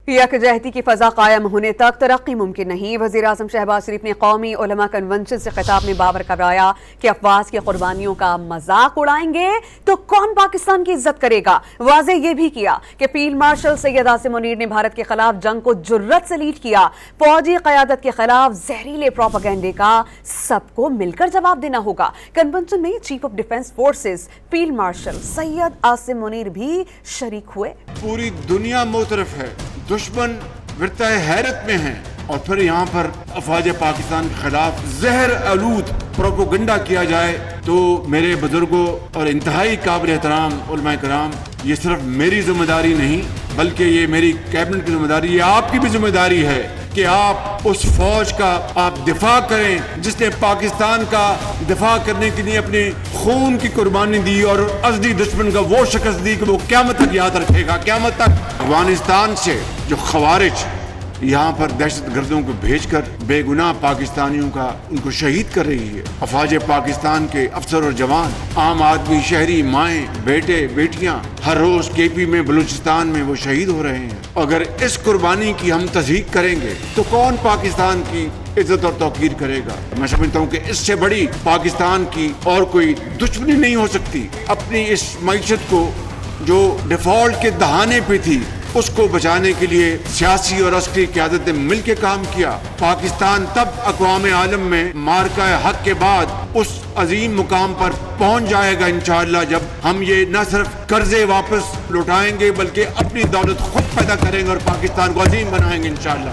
یکجہتی کی فضا قائم ہونے تک ترقی ممکن نہیں۔ وزیر اعظم شہباز شریف نے قومی علماء کنونشن سے خطاب میں بابر کرایا کہ افواج کی قربانیوں کا مذاق اڑائیں گے تو کون پاکستان کی عزت کرے گا۔ واضح یہ بھی کیا کہ فیلڈ مارشل سید عاصم منیر نے بھارت کے خلاف جنگ کو جرت سے لیڈ کیا۔ فوجی قیادت کے خلاف زہریلے پروپیگنڈے کا سب کو مل کر جواب دینا ہوگا۔ کنونشن میں chief of defence forces field marshal Syed Asim Munir بھی شریک ہوئے۔ پوری دنیا موترف ہے، دشمن ورطہ حیرت میں ہیں، اور پھر یہاں پر افواج پاکستان کے خلاف زہر آلود پروپیگنڈا کیا جائے تو میرے بزرگوں اور انتہائی قابل احترام علماء کرام، یہ صرف میری ذمہ داری نہیں بلکہ یہ میری کیبنٹ کی ذمہ داری، یہ آپ کی بھی ذمہ داری ہے کہ آپ اس فوج کا آپ دفاع کریں جس نے پاکستان کا دفاع کرنے کے لیے اپنے خون کی قربانی دی اور ازلی دشمن کا وہ شکست دی کہ وہ قیامت تک یاد رکھے گا۔ قیامت تک افغانستان سے جو خوارج یہاں پر دہشت گردوں کو بھیج کر بے گناہ پاکستانیوں کا ان کو شہید کر رہی ہے، افواج پاکستان کے افسر اور جوان، عام آدمی، شہری، مائیں، بیٹے، بیٹیاں ہر روز کے پی میں، بلوچستان میں وہ شہید ہو رہے ہیں۔ اگر اس قربانی کی ہم تصدیق کریں گے تو کون پاکستان کی عزت اور توقیر کرے گا؟ میں سمجھتا ہوں کہ اس سے بڑی پاکستان کی اور کوئی دشمنی نہیں ہو سکتی۔ اپنی اس معیشت کو جو ڈیفالٹ کے دہانے پہ تھی اس کو بچانے کے لیے سیاسی اور عسکری قیادت نے مل کے کام کیا۔ پاکستان تب اقوام عالم میں مارکہ حق کے بعد اس عظیم مقام پر پہنچ جائے گا انشاءاللہ جب ہم یہ نہ صرف قرضے واپس لوٹائیں گے بلکہ اپنی دولت خود پیدا کریں گے اور پاکستان کو عظیم بنائیں گے انشاءاللہ۔